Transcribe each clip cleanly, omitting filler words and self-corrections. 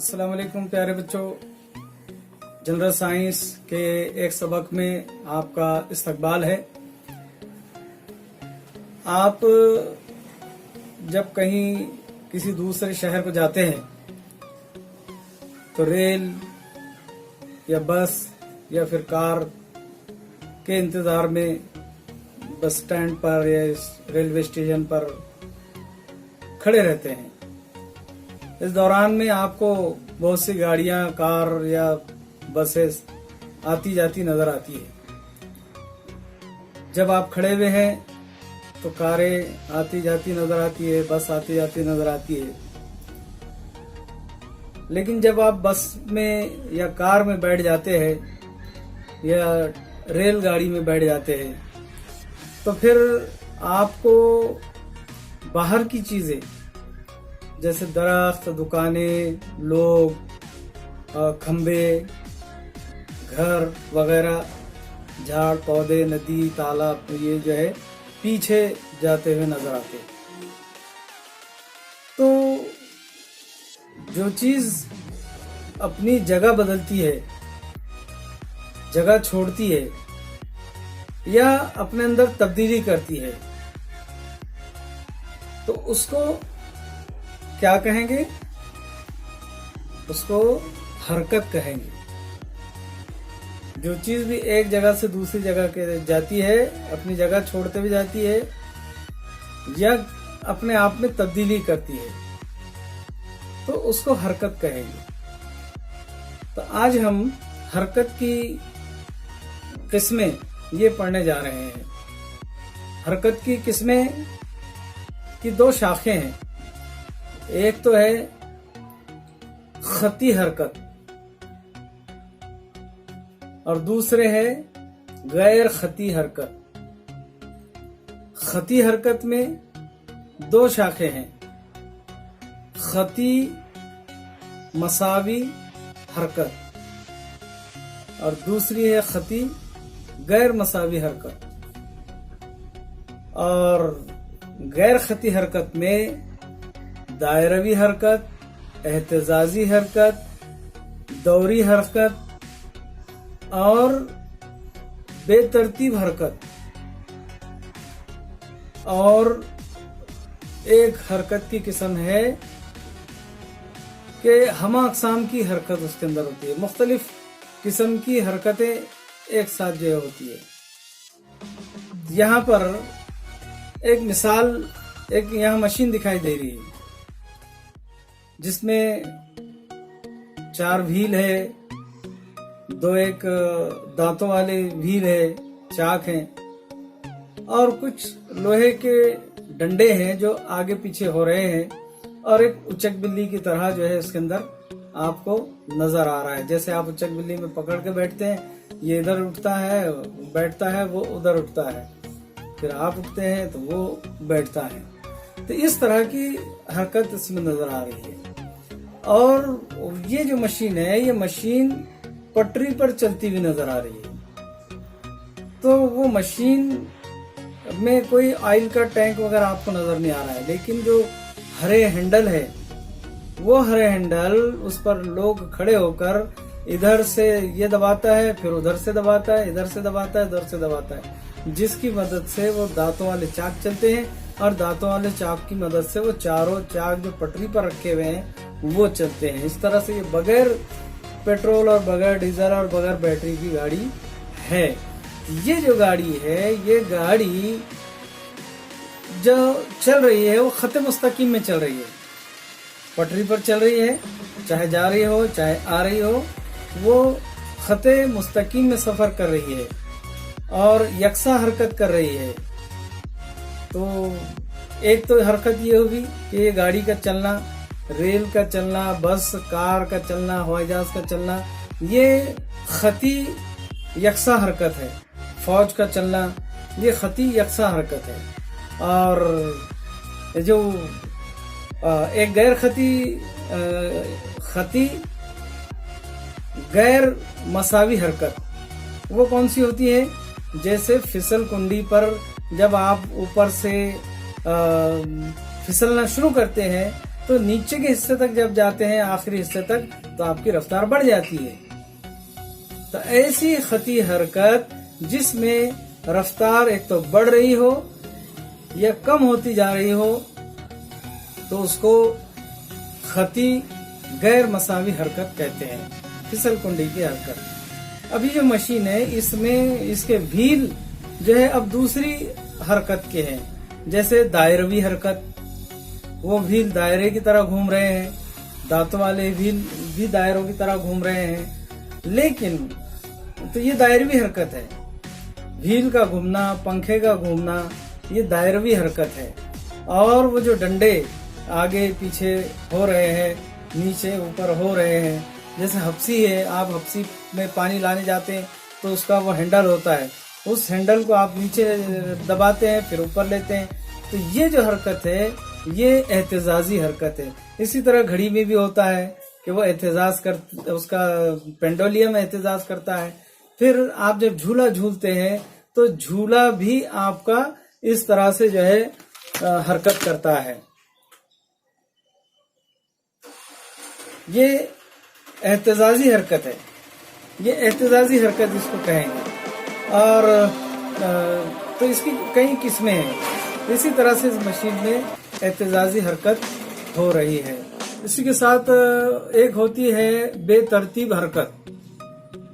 अस्सलाम वालेकुम प्यारे बच्चों, जनरल साइंस के एक सबक में आपका इस्तकबाल है। आप जब कहीं किसी दूसरे शहर को जाते हैं तो रेल या बस या फिर कार के इंतजार में बस स्टैंड पर या रेलवे स्टेशन पर खड़े रहते हैं। इस दौरान में आपको बहुत सी गाड़ियां, कार या बसेस आती जाती नजर आती है। जब आप खड़े हुए हैं तो कारें आती जाती नजर आती है, बस आती जाती नजर आती है। लेकिन जब आप बस में या कार में बैठ जाते हैं या रेलगाड़ी में बैठ जाते हैं तो फिर आपको बाहर की चीजें जैसे दरख्त, दुकानें, लोग, खंबे, घर वगैरह, झाड़ पौधे, नदी, तालाब, ये जो है पीछे जाते हुए नजर आते हैं। तो जो चीज अपनी जगह बदलती है, जगह छोड़ती है या अपने अंदर तब्दीली करती है तो उसको क्या कहेंगे? उसको हरकत कहेंगे। जो चीज भी एक जगह से दूसरी जगह के जाती है, अपनी जगह छोड़ते हुए जाती है या अपने आप में तब्दीली करती है तो उसको हरकत कहेंगे। तो आज हम हरकत की किस्में ये पढ़ने जा रहे हैं। हरकत की किस्में की दो शाखें हैं। एक तो है खती हरकत और दूसरे है गैर खती हरकत। खती हरकत में दो शाखें हैं, खती मसावी हरकत और दूसरी है खती गैर मसावी हरकत। और गैर खती हरकत में दायरवी हरकत, एहतजाजी हरकत, दौरी हरकत और बेतरतीब हरकत और एक हरकत की किस्म है कि हमा अक़साम की हरकत उसके अंदर होती है। मुख्तलिफ किस्म की हरकतें एक साथ जो होती है। यहाँ पर एक मिसाल, एक यहाँ मशीन दिखाई दे रही है जिसमें 4 व्हील है, 2 एक दांतों वाले व्हील है, चाक हैं और कुछ लोहे के डंडे हैं जो आगे पीछे हो रहे हैं और एक उचक बिल्ली की तरह जो है उसके अंदर आपको नजर आ रहा है। जैसे आप उचक बिल्ली में पकड़ के बैठते हैं, ये इधर उठता है, बैठता है, वो उधर उठता है, फिर आप उठते हैं तो वो बैठता है। तो इस तरह की हरकत इसमें नजर आ रही है। और ये जो मशीन है, ये मशीन पटरी पर चलती हुई नजर आ रही है। तो वो मशीन में कोई ऑयल का टैंक वगैरह आपको नजर नहीं आ रहा है, लेकिन जो हरे हैंडल है, वो हरे हैंडल, उस पर लोग खड़े होकर इधर से ये दबाता है, फिर उधर से दबाता है, इधर से दबाता है, उधर से दबाता है, जिसकी मदद से वो दांतों वाले चाक चलते हैं और दांतों वाले चाक की मदद से वो चारों चाक जो पटरी पर रखे हुए हैं वो चलते हैं। इस तरह से ये बगैर पेट्रोल और बगैर डीजल और बगैर बैटरी की गाड़ी है। ये जो गाड़ी है, ये गाड़ी जो चल रही है वो खत मुस्तकीम में चल रही है, पटरी पर चल रही है, चाहे जा रही हो चाहे आ रही हो, वो खते मुस्तकीम में सफर कर रही है और यकसा हरकत कर रही है। तो एक तो हरकत ये होगी कि ये गाड़ी का चलना, रेल का चलना, बस कार का चलना, हवाई जहाज का चलना, ये खती यकसा हरकत है। फौज का चलना, ये खती यकसा हरकत है। और जो एक गैर खती गैर मसावी हरकत, वो कौन सी होती है? जैसे फिसल कुंडी पर जब आप ऊपर से फिसलना शुरू करते हैं तो नीचे के हिस्से तक जब जाते हैं, आखिरी हिस्से तक, तो आपकी रफ्तार बढ़ जाती है। तो ऐसी खती हरकत जिसमें रफ्तार एक तो बढ़ रही हो या कम होती जा रही हो, तो उसको खती गैर मसावी हरकत कहते हैं, फिसल कुंडी की हरकत। अभी जो मशीन है इसमें इसके व्हील जो है अब दूसरी हरकत के हैं, जैसे दायरवी हरकत, वो व्हील दायरे की तरह घूम रहे हैं, दांतों वाले व्हील भी दायरों की तरह घूम रहे हैं। लेकिन तो ये दायरवी हरकत है, व्हील का घूमना, पंखे का घूमना, ये दायरवी हरकत है। और वो जो डंडे आगे पीछे हो रहे हैं, नीचे ऊपर हो रहे हैं, जैसे हप्सी है, आप हप्सी में पानी लाने जाते हैं तो उसका वो हैंडल होता है, उस हैंडल को आप नीचे दबाते हैं फिर ऊपर लेते हैं, तो ये जो हरकत है ये एहतिजाजी हरकत है। इसी तरह घड़ी में भी होता है कि वो एहतिजाज कर, उसका पेंडुलम एहतिजाज करता है। फिर आप जब झूला झूलते हैं तो झूला भी आपका इस तरह से जो है हरकत करता है। ये एहतिजाजी हरकत है, ये एहतिजाजी हरकत इसको कहेंगे। और तो इसकी कई किस्में हैं। इसी तरह से इस मशीन में एहतिजाजी हरकत हो रही है। इसी के साथ एक होती है बेतरतीब हरकत।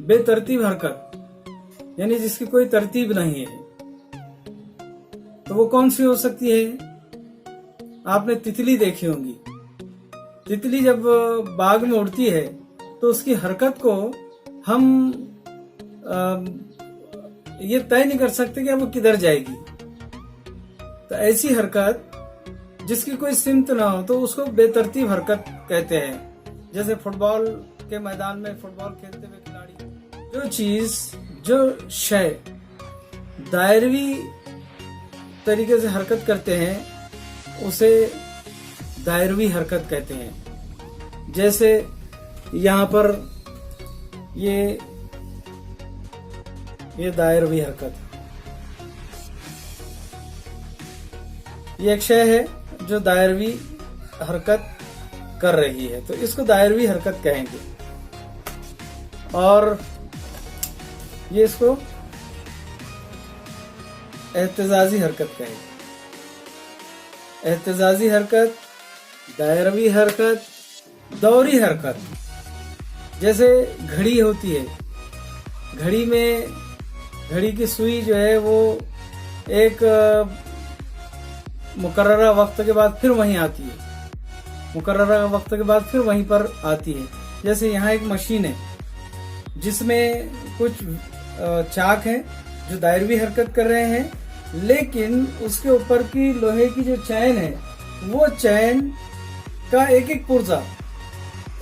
बेतरतीब हरकत यानी जिसकी कोई तरतीब नहीं है, तो वो कौन सी हो सकती है? आपने तितली देखी होंगी। तितली जब बाग में उड़ती है तो उसकी हरकत को हम ये तय नहीं कर सकते कि वो किधर जाएगी। तो ऐसी हरकत जिसकी कोई सिमत ना हो तो उसको बेतरतीब हरकत कहते हैं। जैसे फुटबॉल के मैदान में फुटबॉल खेलते हुए खिलाड़ी जो चीज, जो शय दायरवी तरीके से हरकत करते हैं उसे दायरवी हरकत कहते हैं। जैसे यहाँ पर ये दायरवी हरकत, ये एक शय है जो दायरवी हरकत कर रही है, तो इसको दायरवी हरकत कहेंगे। और ये इसको एहतिजाजी हरकत कहेंगे। एहतिजाजी हरकत, दायरवी हरकत, दौरी हरकत। जैसे घड़ी होती है, घड़ी में घड़ी की सुई जो है वो एक मुकर्ररा वक्त के बाद फिर वहीं आती है, मुकर्ररा वक्त के बाद फिर वहीं पर आती है। जैसे यहाँ एक मशीन है जिसमें कुछ चाक हैं जो दायरवी हरकत कर रहे हैं, लेकिन उसके ऊपर की लोहे की जो चैन है वो चैन का एक एक पुर्जा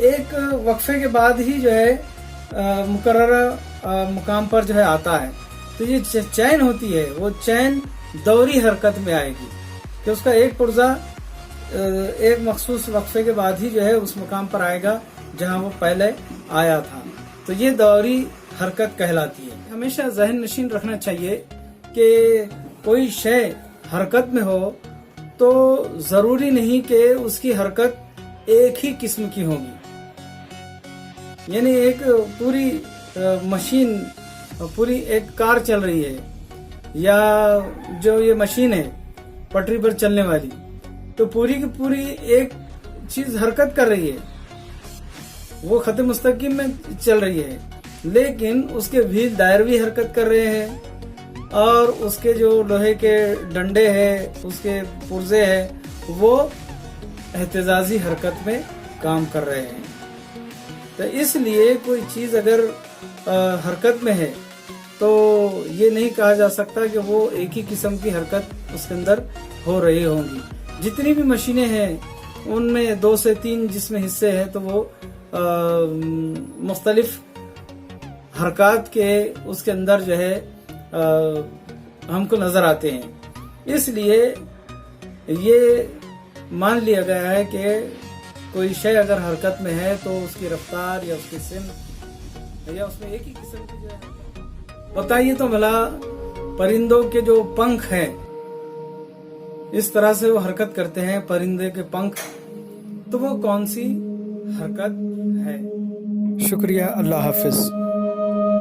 एक वक्फे के बाद ही जो है मुकर्ररा मुकाम पर जो है आता है। तो ये चैन होती है, वो चैन दौरी हरकत में आएगी कि उसका एक पुर्जा एक मखसूस वक्फे के बाद ही जो है उस मुकाम पर आएगा जहां वो पहले आया था। तो ये दौरी हरकत कहलाती है। हमेशा ज़हन नशीन रखना चाहिए कि कोई शय हरकत में हो तो जरूरी नहीं कि उसकी हरकत एक ही किस्म की होगी। यानी एक पूरी मशीन, पूरी एक कार चल रही है या जो ये मशीन है पटरी पर चलने वाली, तो पूरी की पूरी एक चीज हरकत कर रही है, वो खत मुस्तकीम में चल रही है, लेकिन उसके व्हील दायरवी हरकत कर रहे हैं और उसके जो लोहे के डंडे हैं, उसके पुर्जे हैं, वो एहतिजाजी हरकत में काम कर रहे हैं। तो इसलिए कोई चीज अगर हरकत में है तो ये नहीं कहा जा सकता कि वो एक ही किस्म की हरकत उसके अंदर हो रही होंगी। जितनी भी मशीनें हैं उनमें 2 से 3 जिसमें हिस्से हैं तो वो मुख्तलिफ हरकत के उसके अंदर जो है हमको नजर आते हैं। इसलिए ये मान लिया गया है कि कोई शय अगर हरकत में है तो उसकी रफ्तार या उसकी सिम या उसमें एक ही किस्म की जो है। बताइए तो भला परिंदों के जो पंख हैं इस तरह से वो हरकत करते हैं, परिंदे के पंख تو وہ کون سی حرکت ہے؟ شکریہ، اللہ حافظ.